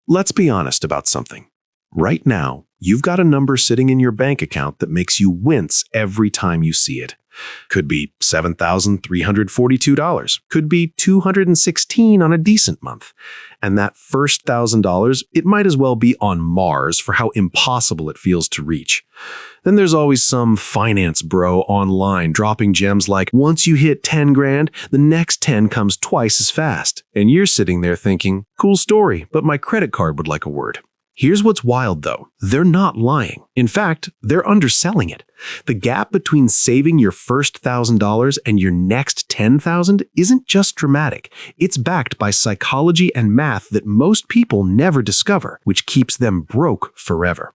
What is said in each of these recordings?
Let's be honest about something. Right now, you've got a number sitting in your bank account that makes you wince every time you see it. Could be $7,342. Could be $216 on a decent month. And that first $1,000, it might as well be on Mars for how impossible it feels to reach. Then there's always some finance bro online dropping gems like, once you hit 10 grand, the next 10 comes twice as fast. And you're sitting there thinking, cool story, but my credit card would like a word. Here's what's wild though. They're not lying. In fact, they're underselling it. The gap between saving your first $1,000 and your next $10,000 isn't just dramatic. It's backed by psychology and math that most people never discover, which keeps them broke forever.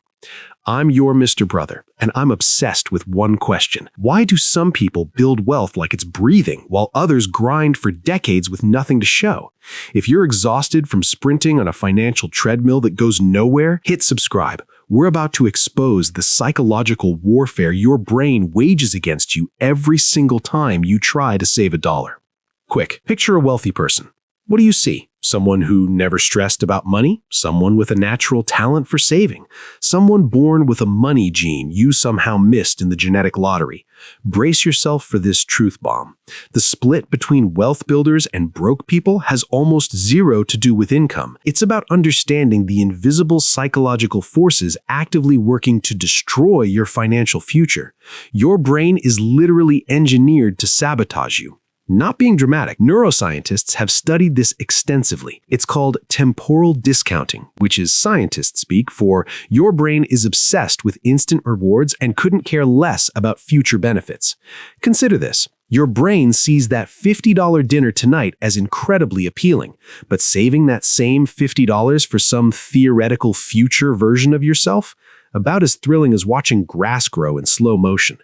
I'm your Mr. Brother, and I'm obsessed with one question. Why do some people build wealth like it's breathing, while others grind for decades with nothing to show? If you're exhausted from sprinting on a financial treadmill that goes nowhere, hit subscribe. We're about to expose the psychological warfare your brain wages against you every single time you try to save a dollar. Quick, picture a wealthy person. What do you see? Someone who never stressed about money? Someone with a natural talent for saving? Someone born with a money gene you somehow missed in the genetic lottery? Brace yourself for this truth bomb. The split between wealth builders and broke people has almost zero to do with income. It's about understanding the invisible psychological forces actively working to destroy your financial future. Your brain is literally engineered to sabotage you. Not being dramatic, neuroscientists have studied this extensively. It's called temporal discounting, which is scientist speak for your brain is obsessed with instant rewards and couldn't care less about future benefits. Consider this. Your brain sees that $50 dinner tonight as incredibly appealing, but saving that same $50 for some theoretical future version of yourself? About as thrilling as watching grass grow in slow motion.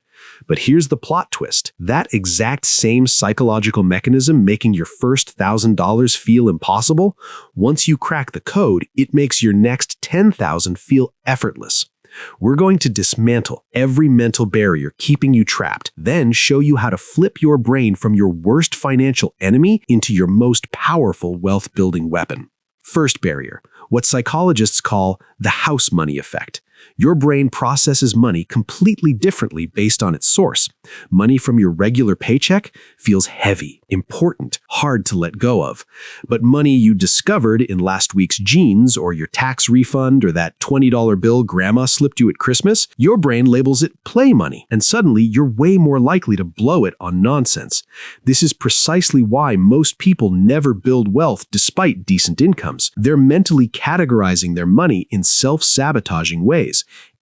But here's the plot twist. That exact same psychological mechanism making your first $1,000 feel impossible, once you crack the code, it makes your next $10,000 feel effortless. We're going to dismantle every mental barrier keeping you trapped, then show you how to flip your brain from your worst financial enemy into your most powerful wealth-building weapon. First barrier, what psychologists call the house money effect. Your brain processes money completely differently based on its source. Money from your regular paycheck feels heavy, important, hard to let go of. But money you discovered in last week's jeans or your tax refund or that $20 bill grandma slipped you at Christmas, your brain labels it play money, and suddenly you're way more likely to blow it on nonsense. This is precisely why most people never build wealth despite decent incomes. They're mentally categorizing their money in self-sabotaging ways.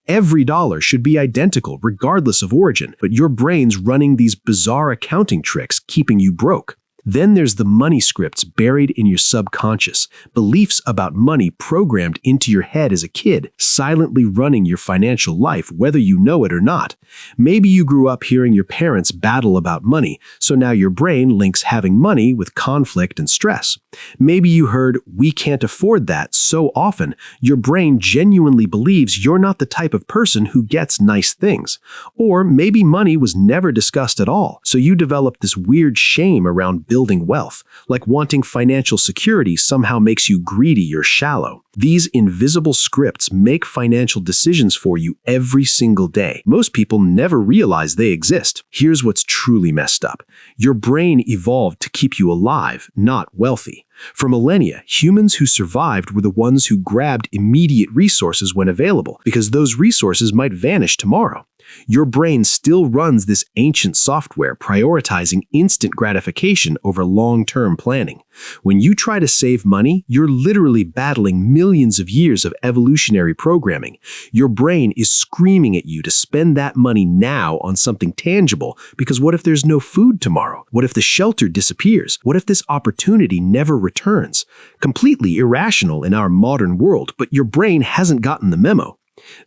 Every dollar should be identical regardless of origin, but your brain's running these bizarre accounting tricks keeping you broke. Then there's the money scripts buried in your subconscious, beliefs about money programmed into your head as a kid, silently running your financial life whether you know it or not. Maybe you grew up hearing your parents battle about money, so now your brain links having money with conflict and stress. Maybe you heard, "we can't afford that," so often, your brain genuinely believes you're not the type of person who gets nice things. Or maybe money was never discussed at all, so you developed this weird shame around building wealth, like wanting financial security somehow makes you greedy or shallow. These invisible scripts make financial decisions for you every single day. Most people never realize they exist. Here's what's truly messed up. Your brain evolved to keep you alive, not wealthy. For millennia, humans who survived were the ones who grabbed immediate resources when available, because those resources might vanish tomorrow. Your brain still runs this ancient software prioritizing instant gratification over long-term planning. When you try to save money, you're literally battling millions of years of evolutionary programming. Your brain is screaming at you to spend that money now on something tangible, because what if there's no food tomorrow? What if the shelter disappears? What if this opportunity never returns? Completely irrational in our modern world, but your brain hasn't gotten the memo.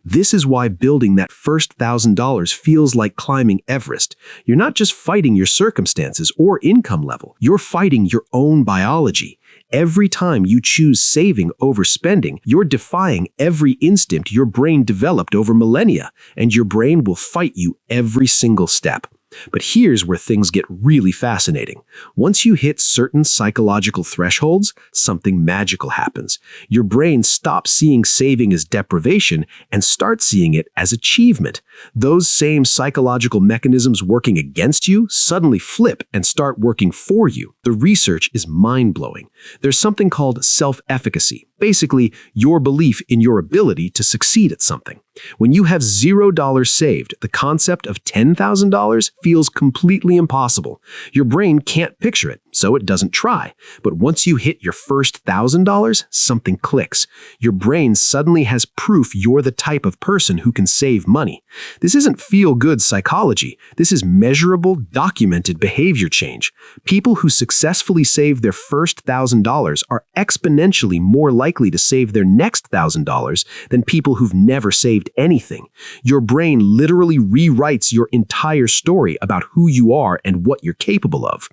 This is why building that first $1,000 feels like climbing Everest. You're not just fighting your circumstances or income level, you're fighting your own biology. Every time you choose saving over spending, you're defying every instinct your brain developed over millennia, and your brain will fight you every single step. But here's where things get really fascinating. Once you hit certain psychological thresholds, something magical happens. Your brain stops seeing saving as deprivation and starts seeing it as achievement. Those same psychological mechanisms working against you suddenly flip and start working for you. The research is mind-blowing. There's something called self-efficacy, basically your belief in your ability to succeed at something. When you have $0 saved, the concept of $10,000 feels completely impossible. Your brain can't picture it, so it doesn't try. But once you hit your first $1,000, something clicks. Your brain suddenly has proof you're the type of person who can save money. This isn't feel-good psychology. This is measurable, documented behavior change. People who successfully save their first $1,000 are exponentially more likely to save their next $1,000 than people who've never saved anything. Your brain literally rewrites your entire story about who you are and what you're capable of.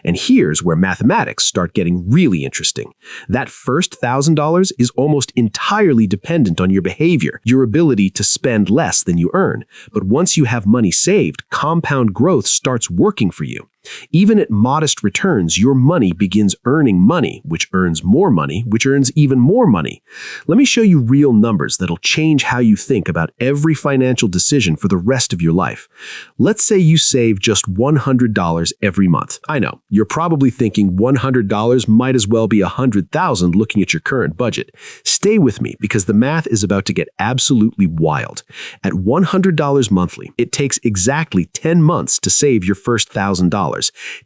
And here's where mathematics start getting really interesting. That first $1,000 is almost entirely dependent on your behavior, your ability to spend less than you earn. But once you have money saved, compound growth starts working for you. Even at modest returns, your money begins earning money, which earns more money, which earns even more money. Let me show you real numbers that'll change how you think about every financial decision for the rest of your life. Let's say you save just $100 every month. I know, you're probably thinking $100 might as well be $100,000 looking at your current budget. Stay with me because the math is about to get absolutely wild. At $100 monthly, it takes exactly 10 months to save your first $1,000.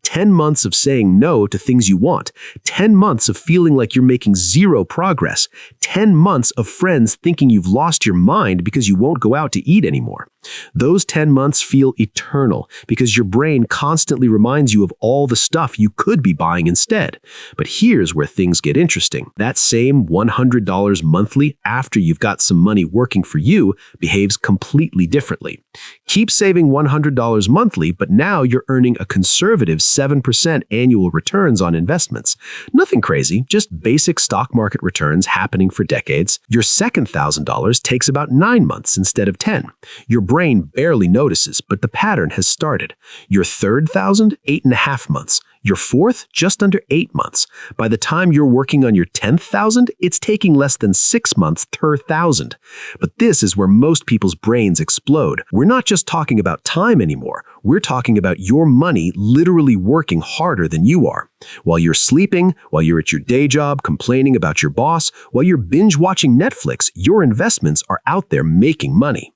10 months of saying no to things you want, 10 months of feeling like you're making zero progress, 10 months of friends thinking you've lost your mind because you won't go out to eat anymore. Those 10 months feel eternal because your brain constantly reminds you of all the stuff you could be buying instead. But here's where things get interesting. That same $100 monthly after you've got some money working for you behaves completely differently. Keep saving $100 monthly, but now you're earning a conservative 7% annual returns on investments. Nothing crazy, just basic stock market returns happening for decades. Your second $1,000 takes about 9 months instead of 10. Your brain barely notices, but the pattern has started. Your third 1,000, 8.5 months. Your fourth, just under 8 months. By the time you're working on your 10th 1,000, it's taking less than 6 months per 1,000. But this is where most people's brains explode. We're not just talking about time anymore. We're talking about your money literally working harder than you are. While you're sleeping, while you're at your day job, complaining about your boss, while you're binge-watching Netflix, your investments are out there making money.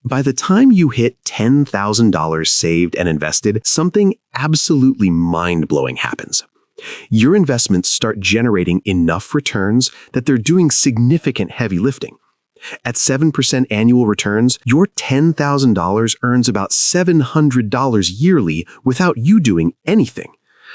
By the time you hit $10,000 saved and invested, something absolutely mind-blowing happens. Your investments start generating enough returns that they're doing significant heavy lifting. At 7% annual returns, your $10,000 earns about $700 yearly without you doing anything.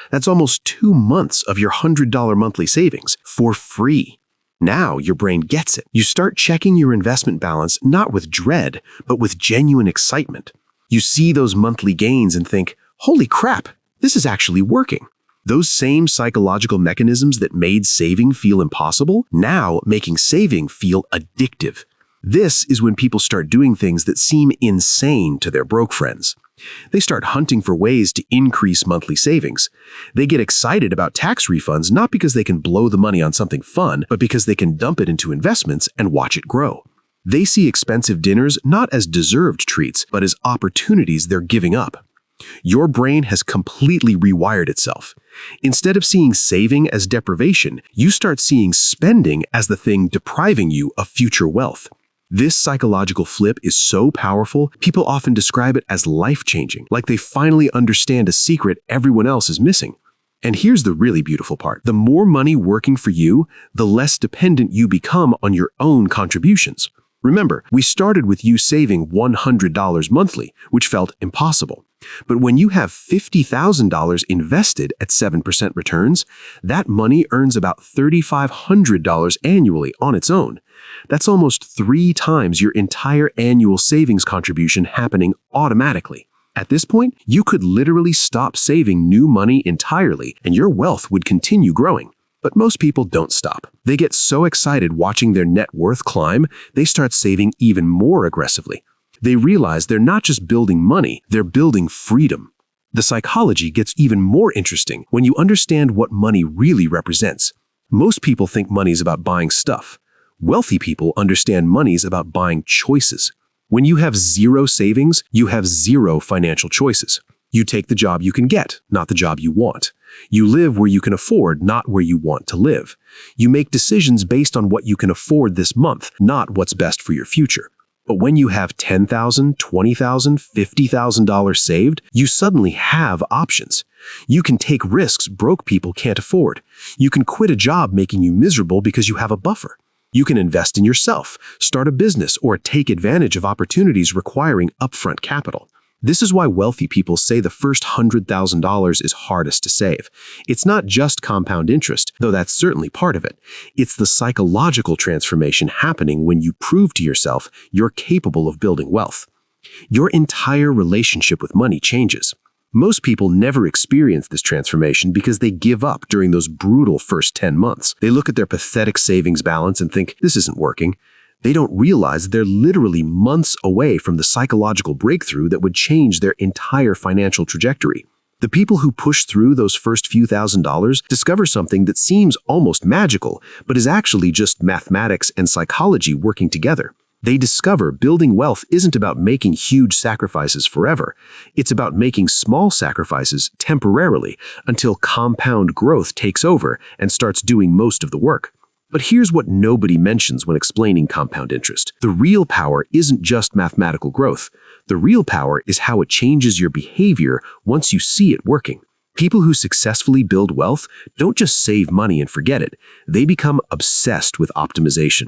That's almost 2 months of your $100 monthly savings for free. Now your brain gets it. You start checking your investment balance not with dread, but with genuine excitement. You see those monthly gains and think, holy crap, this is actually working. Those same psychological mechanisms that made saving feel impossible, now making saving feel addictive. This is when people start doing things that seem insane to their broke friends. They start hunting for ways to increase monthly savings. They get excited about tax refunds not because they can blow the money on something fun, but because they can dump it into investments and watch it grow. They see expensive dinners not as deserved treats, but as opportunities they're giving up. Your brain has completely rewired itself. Instead of seeing saving as deprivation, you start seeing spending as the thing depriving you of future wealth. This psychological flip is so powerful, people often describe it as life-changing, like they finally understand a secret everyone else is missing. And here's the really beautiful part. The more money working for you, the less dependent you become on your own contributions. Remember, we started with you saving $100 monthly, which felt impossible. But when you have $50,000 invested at 7% returns, that money earns about $3,500 annually on its own. That's almost 3 times your entire annual savings contribution happening automatically. At this point, you could literally stop saving new money entirely and your wealth would continue growing. But most people don't stop. They get so excited watching their net worth climb, they start saving even more aggressively. They realize they're not just building money, they're building freedom. The psychology gets even more interesting when you understand what money really represents. Most people think money's about buying stuff. Wealthy people understand money's about buying choices. When you have zero savings, you have zero financial choices. You take the job you can get, not the job you want. You live where you can afford, not where you want to live. You make decisions based on what you can afford this month, not what's best for your future. But when you have $10,000, $20,000, $50,000 saved, you suddenly have options. You can take risks broke people can't afford. You can quit a job making you miserable because you have a buffer. You can invest in yourself, start a business, or take advantage of opportunities requiring upfront capital. This is why wealthy people say the first $100,000 is hardest to save. It's not just compound interest, though that's certainly part of it. It's the psychological transformation happening when you prove to yourself you're capable of building wealth. Your entire relationship with money changes. Most people never experience this transformation because they give up during those brutal first 10 months. They look at their pathetic savings balance and think, this isn't working. They don't realize they're literally months away from the psychological breakthrough that would change their entire financial trajectory. The people who push through those first few $1,000s discover something that seems almost magical, but is actually just mathematics and psychology working together. They discover building wealth isn't about making huge sacrifices forever. It's about making small sacrifices temporarily until compound growth takes over and starts doing most of the work. But here's what nobody mentions when explaining compound interest. The real power isn't just mathematical growth. The real power is how it changes your behavior once you see it working. People who successfully build wealth don't just save money and forget it. They become obsessed with optimization.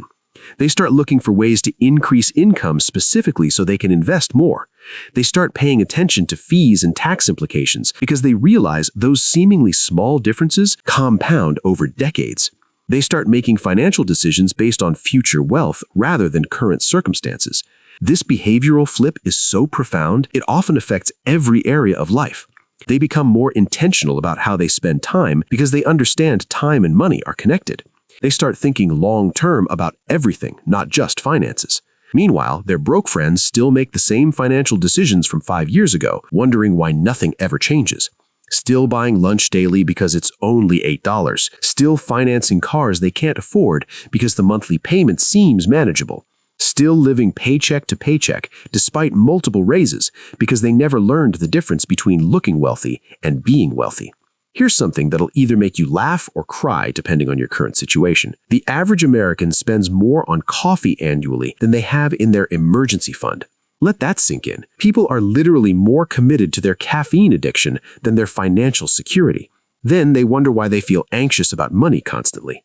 They start looking for ways to increase income specifically so they can invest more. They start paying attention to fees and tax implications because they realize those seemingly small differences compound over decades. They start making financial decisions based on future wealth rather than current circumstances. This behavioral flip is so profound, it often affects every area of life. They become more intentional about how they spend time because they understand time and money are connected. They start thinking long-term about everything, not just finances. Meanwhile, their broke friends still make the same financial decisions from 5 years ago, wondering why nothing ever changes. Still buying lunch daily because it's only $8. Still financing cars they can't afford because the monthly payment seems manageable. Still living paycheck to paycheck despite multiple raises because they never learned the difference between looking wealthy and being wealthy. Here's something that'll either make you laugh or cry depending on your current situation. The average American spends more on coffee annually than they have in their emergency fund. Let that sink in. People are literally more committed to their caffeine addiction than their financial security. Then they wonder why they feel anxious about money constantly.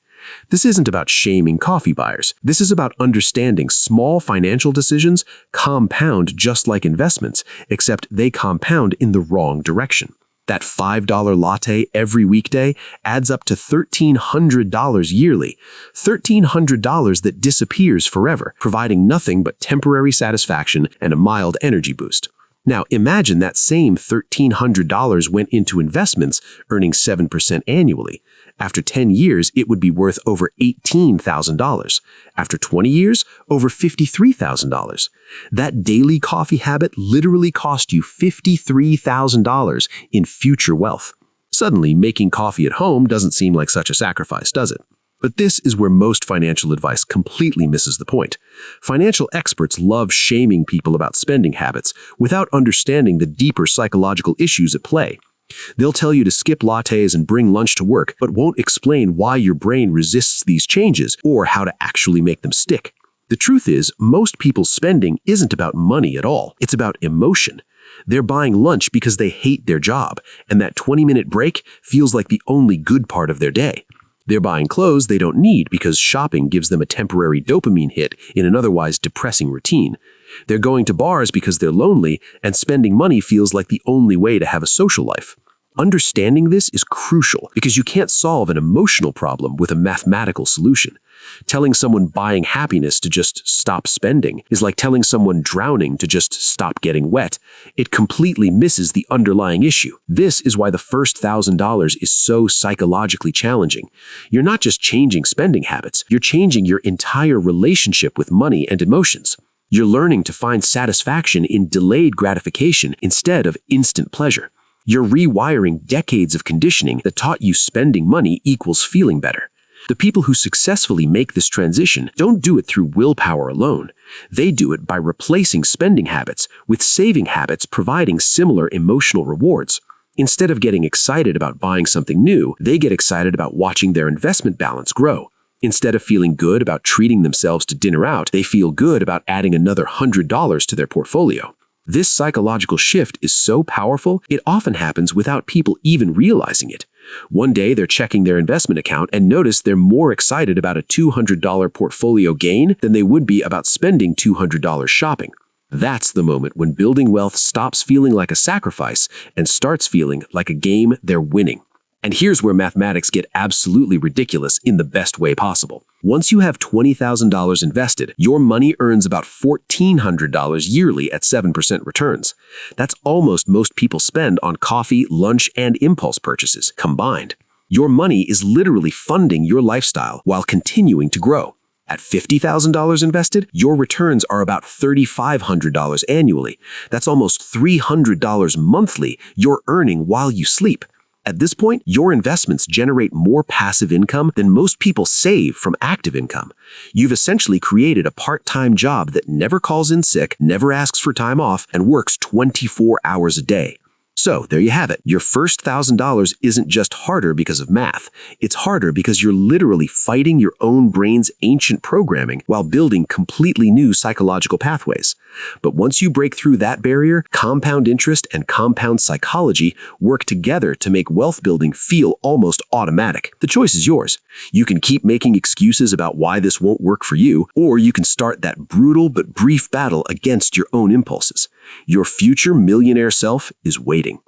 This isn't about shaming coffee buyers. This is about understanding small financial decisions compound just like investments, except they compound in the wrong direction. That $5 latte every weekday adds up to $1,300 yearly. $1,300 that disappears forever, providing nothing but temporary satisfaction and a mild energy boost. Now imagine that same $1,300 went into investments, earning 7% annually. After 10 years, it would be worth over $18,000. After 20 years, over $53,000. That daily coffee habit literally cost you $53,000 in future wealth. Suddenly, making coffee at home doesn't seem like such a sacrifice, does it? But this is where most financial advice completely misses the point. Financial experts love shaming people about spending habits without understanding the deeper psychological issues at play. They'll tell you to skip lattes and bring lunch to work, but won't explain why your brain resists these changes or how to actually make them stick. The truth is, most people's spending isn't about money at all. It's about emotion. They're buying lunch because they hate their job, and that 20-minute break feels like the only good part of their day. They're buying clothes they don't need because shopping gives them a temporary dopamine hit in an otherwise depressing routine. They're going to bars because they're lonely, and spending money feels like the only way to have a social life. Understanding this is crucial because you can't solve an emotional problem with a mathematical solution. Telling someone buying happiness to just stop spending is like telling someone drowning to just stop getting wet. It completely misses the underlying issue. This is why the first $1,000 is so psychologically challenging. You're not just changing spending habits, you're changing your entire relationship with money and emotions. You're learning to find satisfaction in delayed gratification instead of instant pleasure. You're rewiring decades of conditioning that taught you spending money equals feeling better. The people who successfully make this transition don't do it through willpower alone. They do it by replacing spending habits with saving habits providing similar emotional rewards. Instead of getting excited about buying something new, they get excited about watching their investment balance grow. Instead of feeling good about treating themselves to dinner out, they feel good about adding another $100 to their portfolio. This psychological shift is so powerful, it often happens without people even realizing it. One day, they're checking their investment account and notice they're more excited about a $200 portfolio gain than they would be about spending $200 shopping. That's the moment when building wealth stops feeling like a sacrifice and starts feeling like a game they're winning. And here's where mathematics get absolutely ridiculous in the best way possible. Once you have $20,000 invested, your money earns about $1,400 yearly at 7% returns. That's almost most people spend on coffee, lunch, and impulse purchases combined. Your money is literally funding your lifestyle while continuing to grow. At $50,000 invested, your returns are about $3,500 annually. That's almost $300 monthly you're earning while you sleep. At this point, your investments generate more passive income than most people save from active income. You've essentially created a part-time job that never calls in sick, never asks for time off, and works 24 hours a day. So, there you have it. Your first $1,000 isn't just harder because of math. It's harder because you're literally fighting your own brain's ancient programming while building completely new psychological pathways. But once you break through that barrier, compound interest and compound psychology work together to make wealth building feel almost automatic. The choice is yours. You can keep making excuses about why this won't work for you, or you can start that brutal but brief battle against your own impulses. Your future millionaire self is waiting.